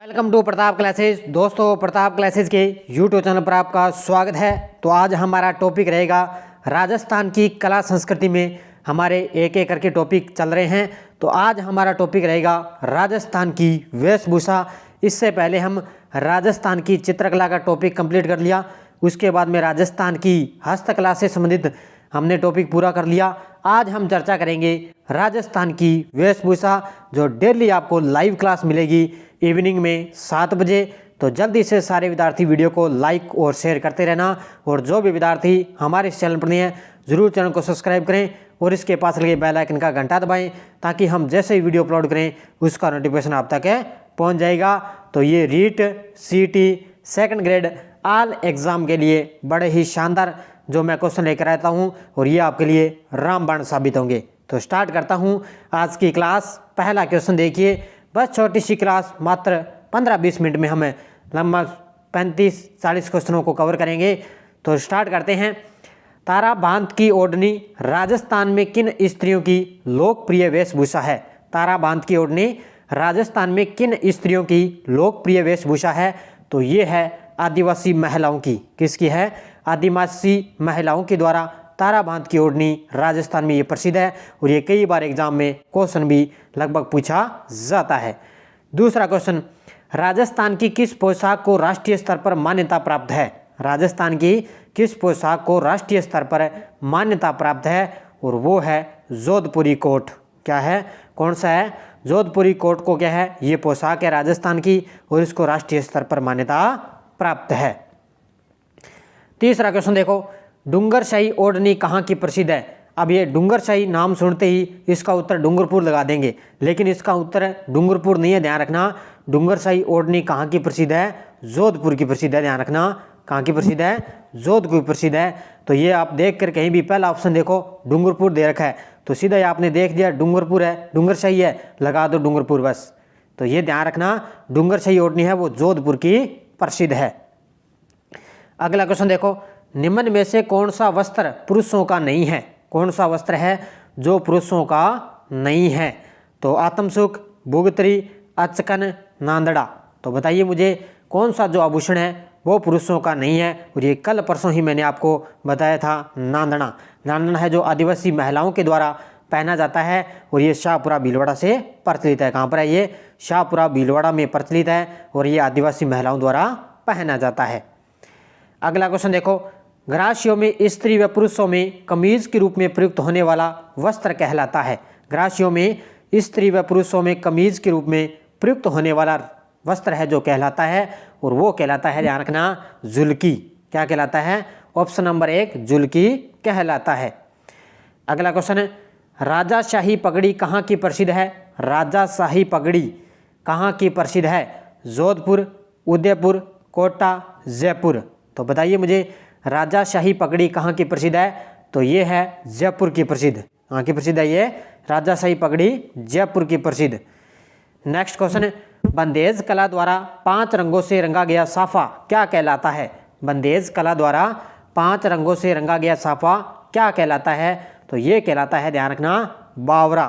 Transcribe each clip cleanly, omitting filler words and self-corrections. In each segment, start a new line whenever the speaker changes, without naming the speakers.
Welcome to Pratap classes. दोस्तों, Pratap classes के YouTube channel पर आपका स्वागत है। तो आज हमारा टॉपिक रहेगा राजस्थान की कला संस्कृति में हमारे एक एक करके टॉपिक चल रहे हैं। तो आज हमारा टॉपिक रहेगा राजस्थान की वेशभूषा। इससे पहले हम राजस्थान की चित्रकला का टॉपिक कंप्लीट कर लिया, उसके बाद में राजस्थान की हस्तकला से संबंधित हमने टॉपिक पूरा कर लिया। आज हम चर्चा करेंगे राजस्थान की वेशभूषा, जो डेली आपको लाइव क्लास मिलेगी इवनिंग में 7 बजे। तो जल्दी से सारे विद्यार्थी वीडियो को लाइक और शेयर करते रहना, और जो भी विद्यार्थी हमारे इस चैनल पर नहीं है ज़रूर चैनल को सब्सक्राइब करें और इसके पास लगे बेल आइकन का घंटा दबाएं, ताकि हम जैसे ही वीडियो अपलोड करें उसका नोटिफिकेशन आप तक पहुंच जाएगा। तो ये रीट, सीटी, सेकंड ग्रेड ऑल एग्ज़ाम के लिए बड़े ही शानदार जो मैं क्वेश्चन लेकर आता हूं, और ये आपके लिए रामबाण साबित होंगे। तो स्टार्ट करता हूं आज की क्लास। पहला क्वेश्चन देखिए, बस छोटी सी क्लास, मात्र 15-20 मिनट में हमें लगभग 35-40 क्वेश्चनों को कवर करेंगे। तो स्टार्ट करते हैं। ताराबांध की ओढ़नी राजस्थान में किन स्त्रियों की लोकप्रिय वेशभूषा है? ताराबांध की ओढ़नी राजस्थान में किन स्त्रियों की लोकप्रिय वेशभूषा है? तो ये है आदिवासी महिलाओं की। किसकी है? आदिवासी महिलाओं के द्वारा ताराबांध की ओढ़नी राजस्थान में ये प्रसिद्ध है, और ये कई बार एग्जाम में क्वेश्चन भी लगभग पूछा जाता है। दूसरा क्वेश्चन, राजस्थान की किस पोशाक को राष्ट्रीय स्तर पर मान्यता प्राप्त है? राजस्थान की किस पोशाक को राष्ट्रीय स्तर पर मान्यता प्राप्त है? और वो है जोधपुरी कोट। क्या है? कौन सा है? जोधपुरी कोट को क्या है? ये पोशाक है राजस्थान की, और इसको राष्ट्रीय स्तर पर मान्यता प्राप्त है। तीसरा क्वेश्चन देखो, डूंगरशाही ओढ़नी कहाँ की प्रसिद्ध है? अब ये डूंगरशाही नाम सुनते ही इसका उत्तर डूंगरपुर लगा देंगे, लेकिन इसका उत्तर डूंगरपुर नहीं है, ध्यान रखना। डूंगरशाही ओढ़नी कहाँ की प्रसिद्ध है? जोधपुर की प्रसिद्ध है, ध्यान रखना। कहाँ की प्रसिद्ध है? जोधपुर की प्रसिद्ध है। तो ये आप देख कर कहीं भी पहला ऑप्शन देखो डूंगरपुर दे रखा है, तो सीधा ही आपने देख दिया डूंगरपुर है, डूंगरशाही है, लगा दो डूंगरपुर बस। तो ये ध्यान रखना, डूंगरशाही ओढ़नी है वो जोधपुर की प्रसिद्ध है। अगला क्वेश्चन देखो, निम्न में से कौन सा वस्त्र पुरुषों का नहीं है? कौन सा वस्त्र है जो पुरुषों का नहीं है? तो आत्मसुख, भुगतरी, अचकन, नांदड़ा। तो बताइए मुझे कौन सा जो आभूषण है वो पुरुषों का नहीं है? और ये कल परसों ही मैंने आपको बताया था, नांदड़ा। नांदड़ा है जो आदिवासी महिलाओं के द्वारा पहना जाता है, और ये शाहपुरा भीलवाड़ा से प्रचलित है। कहाँ पर है ये? शाहपुरा भीलवाड़ा में प्रचलित है, और ये आदिवासी महिलाओं द्वारा पहना जाता है। अगला क्वेश्चन देखो, ग्रासियों में स्त्री व पुरुषों में कमीज के रूप में प्रयुक्त होने वाला वस्त्र कहलाता है? ग्रासियों में स्त्री व पुरुषों में कमीज के रूप में प्रयुक्त होने वाला वस्त्र है जो कहलाता है, और वो कहलाता है, ध्यान रखना, जुल्की। क्या कहलाता है? ऑप्शन नंबर 1 जुल्की कहलाता है। अगला क्वेश्चन, राजाशाही पगड़ी कहाँ की प्रसिद्ध है? राजाशाही पगड़ी कहाँ की प्रसिद्ध है? जोधपुर, उदयपुर, कोटा, जयपुर। तो बताइए मुझे राजाशाही पगड़ी कहाँ की प्रसिद्ध है? तो ये है जयपुर की प्रसिद्ध। कहाँ की प्रसिद्ध है ये? राजाशाही पगड़ी जयपुर की प्रसिद्ध। नेक्स्ट क्वेश्चन, बंदेज कला द्वारा 5 रंगों से रंगा गया साफा क्या कहलाता है? बंदेज कला द्वारा 5 रंगों से रंगा गया साफा क्या कहलाता है? तो ये कहलाता है, ध्यान रखना, बावरा।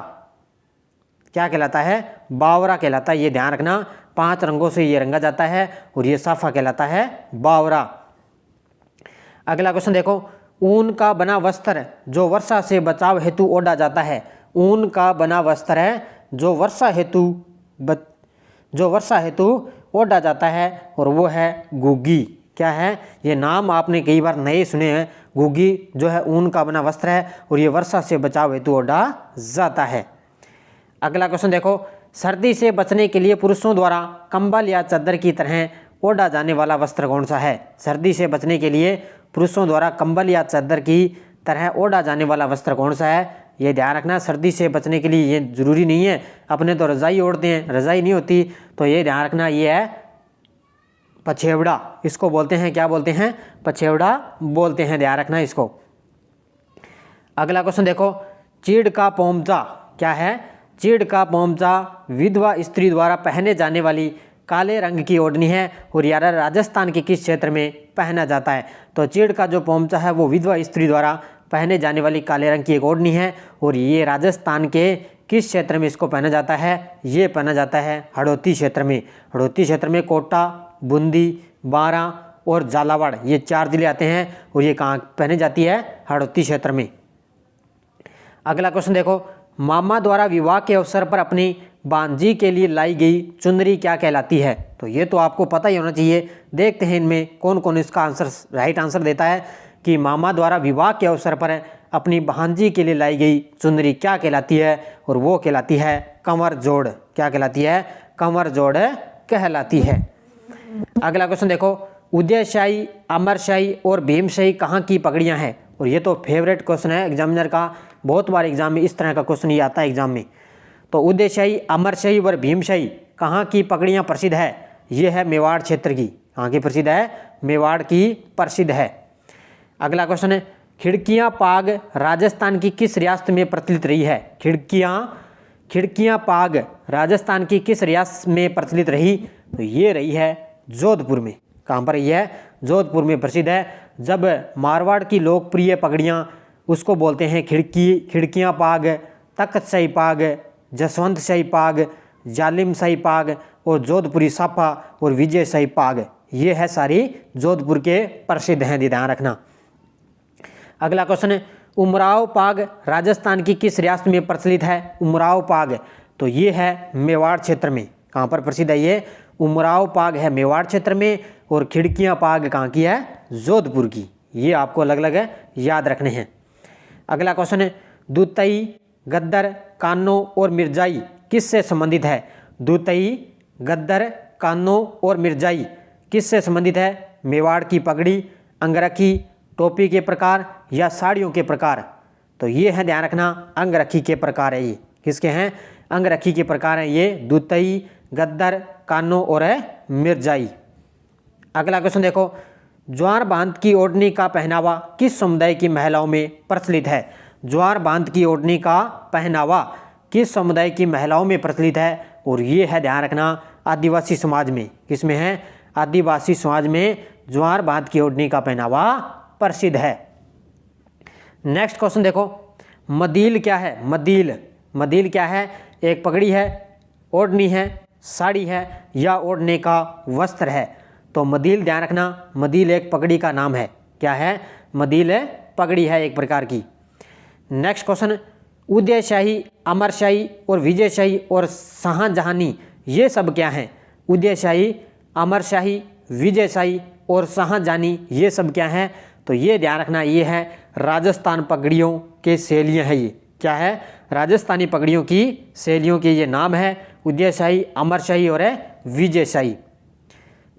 क्या कहलाता है? बावरा कहलाता है। ये ध्यान रखना, 5 रंगों से ये रंगा जाता है, और ये साफा कहलाता है बावरा। अगला क्वेश्चन देखो, ऊन का बना वस्त्र जो वर्षा से बचाव हेतु ओढ़ा जाता है? ऊन का बना वस्त्र है जो वर्षा हेतु ओढ़ा जाता है, और वो है गुग्गी। क्या है? ये नाम आपने कई बार नए सुने हैं। गुग्गी जो है ऊन का बना वस्त्र है, और ये वर्षा से बचाव हेतु ओढ़ा जाता है। अगला क्वेश्चन देखो, सर्दी से बचने के लिए पुरुषों द्वारा कंबल या चादर की तरह ओढ़ा जाने वाला वस्त्र कौन सा है? सर्दी से बचने के लिए पुरुषों द्वारा कंबल या चादर की तरह ओढ़ा जाने वाला वस्त्र कौन सा है? ये ध्यान रखना, सर्दी से बचने के लिए ये जरूरी नहीं है, अपने तो रजाई ओढ़ते हैं, रजाई नहीं होती। तो ये ध्यान रखना, ये है पछेवड़ा। इसको बोलते हैं, क्या बोलते हैं? पछेवड़ा बोलते हैं, ध्यान रखना इसको। अगला क्वेश्चन देखो, चीड़ का पोमचा क्या है? चीड़ का पोमचा विधवा स्त्री द्वारा पहने जाने वाली काले रंग की ओढ़नी है, और यार राजस्थान के किस क्षेत्र में पहना जाता है? तो चीड़ का जो पोमचा है वो विधवा स्त्री द्वारा पहने जाने वाली काले रंग की एक ओढ़नी है, और ये राजस्थान के किस क्षेत्र में इसको पहना जाता है? ये पहना जाता है हड़ौती क्षेत्र में। हड़ौती क्षेत्र में कोटा, बूंदी, बारां और झालावाड़, ये 4 जिले आते हैं और ये कहाँ पहनी जाती है? हड़ौती क्षेत्र में। अगला क्वेश्चन देखो, मामा द्वारा विवाह के अवसर पर अपनी भांजी के लिए लाई गई चुनरी क्या कहलाती है? तो ये तो आपको पता ही होना चाहिए। देखते हैं इनमें कौन कौन इसका आंसर राइट आंसर देता है कि मामा द्वारा विवाह के अवसर पर अपनी भांजी के लिए लाई गई चुनरी क्या कहलाती है? और वो कहलाती है कंवर जोड़। क्या कहलाती है? कंवर जोड़ कहलाती है। अगला क्वेश्चन देखो, उदयशाही, अमरशाही और भीमशाही कहाँ की पगड़ियाँ हैं? और ये तो फेवरेट क्वेश्चन है एग्जामिनर का, बहुत बार एग्जाम में इस तरह का क्वेश्चन ही आता है एग्जाम में। तो उदयशाही, अमरशाही और भीमशाही कहाँ की पगड़ियाँ प्रसिद्ध है? ये है मेवाड़ क्षेत्र की। कहाँ की प्रसिद्ध है? मेवाड़ की प्रसिद्ध है। अगला क्वेश्चन है, खिड़कियाँ पाग राजस्थान की किस रियासत में प्रचलित रही है? खिड़कियाँ पाग राजस्थान की किस रियासत में प्रचलित रही? तो ये रही है जोधपुर में। कहाँ पर रही है? जोधपुर में प्रसिद्ध है। जब मारवाड़ की लोकप्रिय पगड़ियाँ उसको बोलते हैं खिड़कियाँ पाग, तख्तशाही पाग, जसवंतशाही पाग, जालिमशाही पाग और जोधपुरी साफा और विजयशाही पाग, ये है सारी जोधपुर के प्रसिद्ध हैं, ध्यान रखना। अगला क्वेश्चन है, उमराव पाग राजस्थान की किस रियासत में प्रचलित है? उमराव पाग तो ये है मेवाड़ क्षेत्र में। कहाँ पर प्रसिद्ध है ये? उमराव पाग है मेवाड़ क्षेत्र में और खिड़कियाँ पाग कहाँ की है? जोधपुर की। ये आपको अलग अलग याद रखने हैं। अगला क्वेश्चन है, दूतई, गद्दर, कान्नो और मिर्जाई किससे संबंधित है? दूतई, गद्दर, कान्नो और मिर्जाई किससे संबंधित है? मेवाड़ की पगड़ी, अंगरखी, टोपी के प्रकार या साड़ियों के प्रकार? तो ये है, ध्यान रखना, अंगरखी के प्रकार है ये। किसके हैं? अंगरखी के प्रकार हैं ये, दूतई, गद्दर, कान्नो और मिर्जाई। अगला क्वेश्चन देखो, ज्वार बांध की ओढ़नी का पहनावा किस समुदाय की महिलाओं में प्रचलित है? ज्वार बांध की ओढ़नी का पहनावा किस समुदाय की महिलाओं में प्रचलित है? और ये है, ध्यान रखना, आदिवासी समाज में। किसमें है? आदिवासी समाज में ज्वार बांध की ओढ़नी का पहनावा प्रसिद्ध है। नेक्स्ट क्वेश्चन देखो, मदील क्या है? मदील क्या है? एक पगड़ी है, ओढ़नी है, साड़ी है या ओढ़ने का वस्त्र है? तो मदील, ध्यान रखना, मदील एक पगड़ी का नाम है। क्या है? मदील पगड़ी है एक प्रकार की। नेक्स्ट क्वेश्चन, उदयशाही, अमरशाही और विजयशाही और शाहजहानी ये सब क्या हैं? उदयशाही, अमरशाही, विजयशाही और शाहजहानी ये सब क्या हैं? तो ये ध्यान रखना, ये है राजस्थान पगड़ियों के शैलियाँ हैं। ये क्या है? राजस्थानी पगड़ियों की शैलियों के ये नाम है, उदयशाही, अमरशाही और विजयशाही।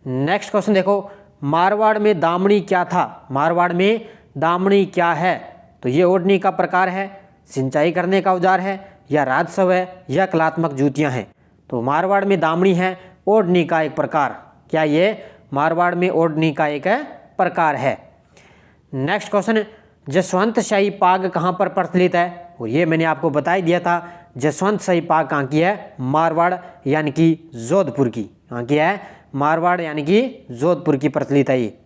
नेक्स्ट क्वेश्चन देखो, मारवाड़ में दामनी क्या था? मारवाड़ में दामनी क्या है? तो ये ओढ़नी का प्रकार है, सिंचाई करने का औजार है या राजस्व है या कलात्मक जूतियाँ हैं? तो मारवाड़ में दामनी है ओढ़नी का एक प्रकार। क्या ये? मारवाड़ में ओढ़नी का एक प्रकार है। नेक्स्ट क्वेश्चन, जसवंतशाही पाग कहाँ पर प्रचलित है? और ये मैंने आपको बता ही दिया था, जसवंतशाही पाग कहाँ की है? मारवाड़ यानी कि जोधपुर की। कहाँ की है? मारवाड़ यानी कि जोधपुर की प्रचलित है ये।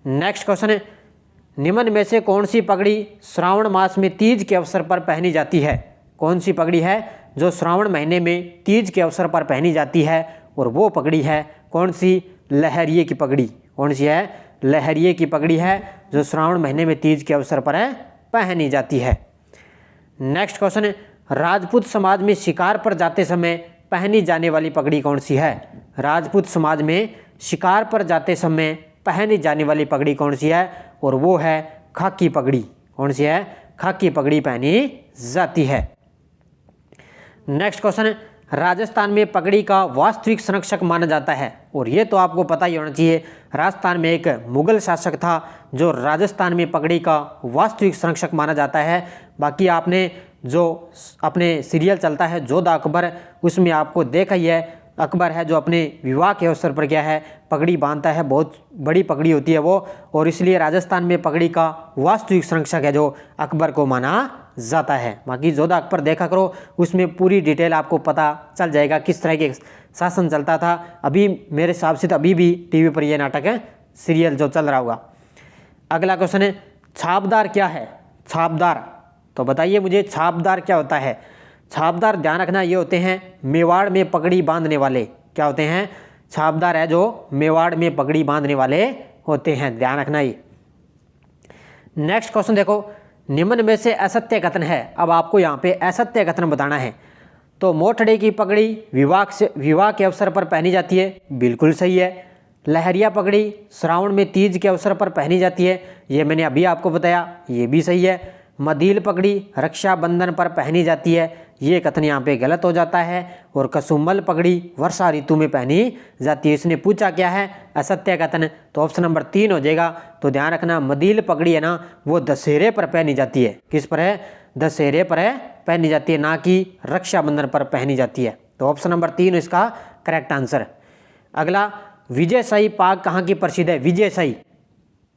नेक्स्ट क्वेश्चन है, निम्न में से कौन सी पगड़ी श्रावण मास में तीज के अवसर पर पहनी जाती है? कौन सी पगड़ी है जो श्रावण महीने में तीज के अवसर पर पहनी जाती है? और वो पगड़ी है कौन सी? लहरिये की पगड़ी। कौन सी है? लहरिये की पगड़ी है जो श्रावण महीने में तीज के अवसर पर पहनी जाती है। नेक्स्ट क्वेश्चन है, राजपूत समाज में शिकार पर जाते समय पहनी जाने वाली पगड़ी कौन सी है? राजपूत समाज में शिकार पर जाते समय पहनी जाने वाली पगड़ी कौन सी है? और वो है खाकी पगड़ी। कौन सी है? खाकी पगड़ी पहनी जाती है। नेक्स्ट क्वेश्चन है, राजस्थान में पगड़ी का वास्तविक संरक्षक माना जाता है। और ये तो आपको पता ही होना चाहिए, राजस्थान में एक मुगल शासक था जो राजस्थान में पगड़ी का वास्तविक संरक्षक माना जाता है। बाकी आपने जो अपने सीरियल चलता है जोधा अकबर, उसमें आपको देखा ही है, अकबर है जो अपने विवाह के अवसर पर क्या है? पगड़ी बांधता है, बहुत बड़ी पगड़ी होती है वो, और इसलिए राजस्थान में पगड़ी का वास्तविक संरक्षक है जो अकबर को माना जाता है। बाकी जोधा अकबर देखा करो, उसमें पूरी डिटेल आपको पता चल जाएगा किस तरह के शासन चलता था। अभी मेरे हिसाब से तो अभी भी टीवी पर यह नाटक है, सीरियल जो चल रहा होगा। अगला क्वेश्चन है, छापदार क्या है? छापदार, तो बताइए मुझे छापदार क्या होता है? छापदार ध्यान रखना ये होते हैं मेवाड़ में पगड़ी बांधने वाले। क्या होते हैं? छापदार है जो मेवाड़ में पगड़ी बांधने वाले होते हैं, ध्यान रखना ये। नेक्स्ट क्वेश्चन देखो, निम्न में से असत्य कथन है। अब आपको यहाँ पे असत्य कथन बताना है। तो मोठड़े की पगड़ी विवाह के अवसर पर पहनी जाती है, बिल्कुल सही है। लहरिया पगड़ी श्रावण में तीज के अवसर पर पहनी जाती है, ये मैंने अभी आपको बताया, ये भी सही है। मदील पगड़ी रक्षाबंधन पर पहनी जाती है, ये कथन यहाँ पे गलत हो जाता है। और कसुम्बल पगड़ी वर्षा ऋतु में पहनी जाती है। इसने पूछा क्या है? असत्य कथन, तो ऑप्शन नंबर 3 हो जाएगा। तो ध्यान रखना मदील पगड़ी है ना, वो दशहरे पर पहनी जाती है। किस पर है? दशहरे पर पहनी जाती है, ना कि रक्षाबंधन पर पहनी जाती है। तो ऑप्शन नंबर 3 इसका करेक्ट आंसर। अगला, विजयशाही पाग कहाँ की प्रसिद्ध है? विजयशाही,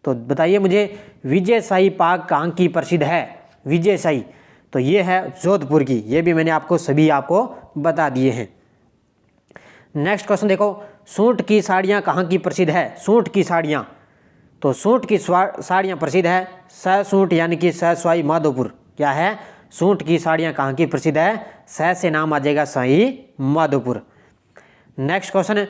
तो बताइए मुझे, विजयशाही पाग कहाँ की प्रसिद्ध है? विजयशाही, तो ये है जोधपुर की। ये भी मैंने आपको बता दिए हैं। नेक्स्ट क्वेश्चन देखो, सूट की साड़ियाँ कहाँ की प्रसिद्ध है? सूट की साड़ियाँ, तो सूट की साड़ियाँ प्रसिद्ध है सूट यानी कि सवाई माधोपुर। क्या है? सूट की साड़ियाँ कहाँ की प्रसिद्ध है? से नाम आ जाएगा सवाई माधोपुर। नेक्स्ट क्वेश्चन,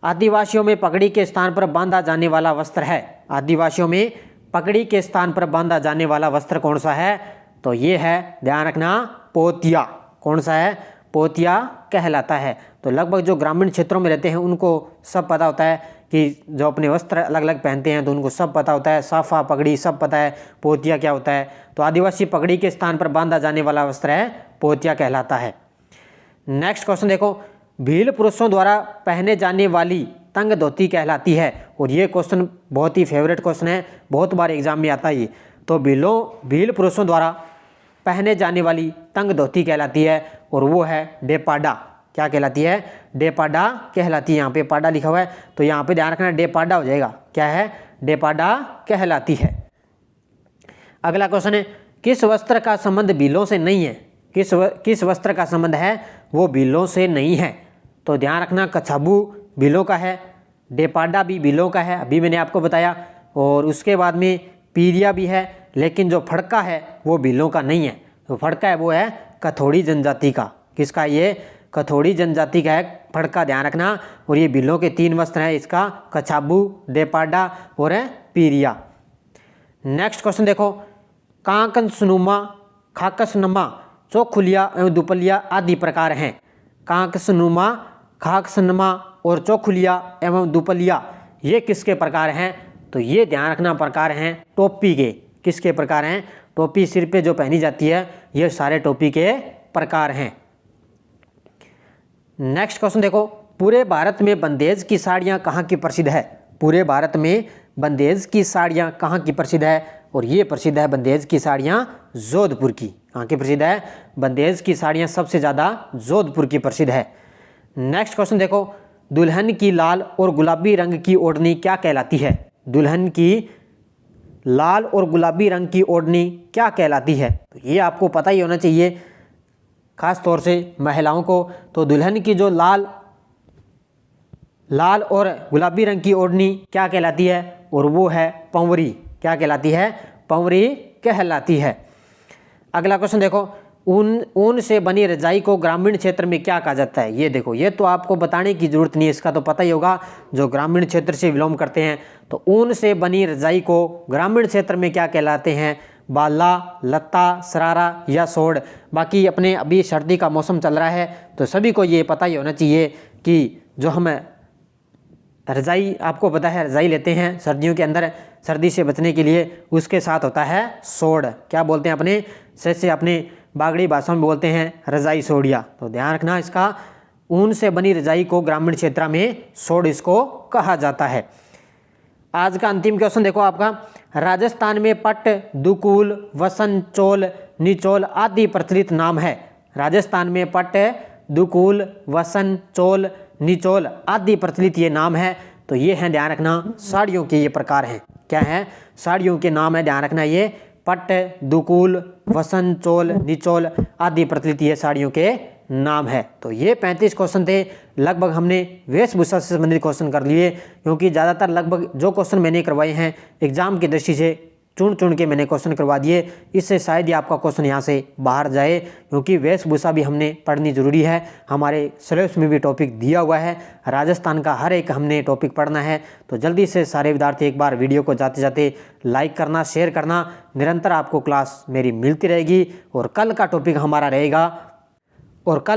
आदिवासियों में पगड़ी के स्थान पर बांधा जाने वाला वस्त्र है। आदिवासियों में पगड़ी के स्थान पर बांधा जाने वाला वस्त्र कौन सा है? तो ये है, ध्यान रखना, पोतिया। कौन सा है? पोतिया कहलाता है। तो लगभग जो ग्रामीण क्षेत्रों में रहते हैं उनको सब पता होता है कि जो अपने वस्त्र अलग अलग पहनते हैं, तो उनको सब पता होता है, साफा पगड़ी सब पता है, पोतिया क्या होता है। तो आदिवासी पगड़ी के स्थान पर बांधा जाने वाला वस्त्र है पोतिया कहलाता है। नेक्स्ट क्वेश्चन देखो, भील पुरुषों द्वारा पहने जाने वाली तंग धोती कहलाती है। और ये क्वेश्चन बहुत ही फेवरेट क्वेश्चन है, बहुत बार एग्जाम में आता है ये। तो भील पुरुषों द्वारा पहने जाने वाली तंग धोती कहलाती है, और वो है डेपाडा। क्या कहलाती है? डेपाडा कहलाती है। यहाँ पे पाडा लिखा हुआ है, तो यहाँ पे ध्यान रखना डेपाडा हो जाएगा। क्या है? डेपाडा कहलाती है। अगला क्वेश्चन है, किस वस्त्र का संबंध भीलों से नहीं है? किस वस्त्र का संबंध है? वो भीलों से नहीं है। तो ध्यान रखना, कछाबू भीलों का है, डेपाडा भी भीलों का है, अभी मैंने आपको बताया। और उसके बाद में पीरिया भी है, लेकिन जो फड़का है वो भीलों का नहीं है। तो फड़का है वो है कथोड़ी जनजाति का। किसका? ये कथोड़ी जनजाति का है फड़का, ध्यान रखना। और ये भीलों के 3 वस्त्र हैं, इसका कछाबू, डेपाडा और पीरिया। नेक्स्ट क्वेश्चन देखो, कांकसनुमा, खाकसनमा, चौखुलिया एवं दुपलिया आदि प्रकार हैं। कांकसनुमा, खाकसनमा और चौखुलिया एवं दुपलिया ये किसके प्रकार हैं? तो ये ध्यान रखना प्रकार हैं टोपी के। किसके प्रकार हैं? टोपी सिर पे जो पहनी जाती है, ये सारे टोपी के प्रकार हैं। नेक्स्ट क्वेश्चन देखो, पूरे भारत में बंदेज की साड़ियाँ कहाँ की प्रसिद्ध है? पूरे भारत में बंदेज की साड़ियाँ कहाँ की प्रसिद्ध है? और ये प्रसिद्ध है बंदेज की साड़ियाँ जोधपुर की। कहाँ की प्रसिद्ध है? बंदेज की साड़ियाँ सबसे ज़्यादा जोधपुर की प्रसिद्ध है। नेक्स्ट क्वेश्चन देखो, दुल्हन की लाल और गुलाबी रंग की ओढ़नी क्या कहलाती है? दुल्हन की लाल और गुलाबी रंग की ओढ़नी क्या कहलाती है? तो ये आपको पता ही होना चाहिए, खास तौर से महिलाओं को। तो दुल्हन की जो लाल और गुलाबी रंग की ओढ़नी क्या कहलाती है? और वो है पंवरी। क्या कहलाती है? पंवरी कहलाती है। अगला क्वेश्चन देखो, ऊन से बनी रजाई को ग्रामीण क्षेत्र में क्या कहा जाता है? ये देखो, ये तो आपको बताने की जरूरत नहीं है, इसका तो पता ही होगा जो ग्रामीण क्षेत्र से बिलोंग करते हैं। तो ऊन से बनी रजाई को ग्रामीण क्षेत्र में क्या कहलाते हैं? बाला, लत्ता, सरारा या सोड़। बाकी अपने अभी सर्दी का मौसम चल रहा है, तो सभी को ये पता ही होना चाहिए कि जो हम रजाई, आपको पता है रजाई लेते हैं सर्दियों के अंदर सर्दी से बचने के लिए, उसके साथ होता है सोड़। क्या बोलते हैं अपने से अपने बागड़ी भाषा में बोलते हैं रजाई सोड़िया। तो ध्यान रखना इसका, ऊन से बनी रजाई को ग्रामीण क्षेत्र में सोड़ इसको कहा जाता है। आज का अंतिम क्वेश्चन देखो आपका, राजस्थान में पट, दुकूल, वसन, चोल, निचोल आदि प्रचलित नाम है। राजस्थान में पट, दुकूल, वसन, चोल, निचोल आदि प्रचलित ये नाम है। तो ये हैं, ध्यान रखना, साड़ियों के ये प्रकार हैं। क्या है? साड़ियों के नाम है, ध्यान रखना, ये पट, दुकूल, वसन, चोल, निचोल आदि प्रचलित ये साड़ियों के नाम है। तो ये 35 क्वेश्चन थे। लगभग हमने वेशभूषा से संबंधित क्वेश्चन कर लिए, क्योंकि ज़्यादातर लगभग जो क्वेश्चन मैंने करवाए हैं एग्जाम की दृष्टि से चुन चुन के मैंने क्वेश्चन करवा दिए। इससे शायद ही आपका क्वेश्चन यहाँ से बाहर जाए, क्योंकि वेशभूषा भी हमने पढ़नी ज़रूरी है। हमारे सिलेबस में भी टॉपिक दिया हुआ है, राजस्थान का हर एक हमने टॉपिक पढ़ना है। तो जल्दी से सारे विद्यार्थी एक बार वीडियो को जाते जाते लाइक करना, शेयर करना। निरंतर आपको क्लास मेरी मिलती रहेगी। और कल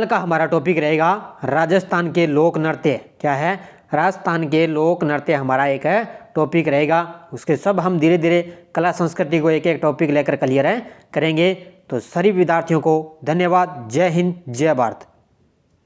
का टॉपिक रहेगा राजस्थान के लोक नृत्य। क्या है? राजस्थान के लोक नृत्य हमारा एक टॉपिक रहेगा। उसके सब हम धीरे धीरे कला संस्कृति को एक एक टॉपिक लेकर क्लियर करेंगे। तो सभी विद्यार्थियों को धन्यवाद। जय हिंद, जय भारत।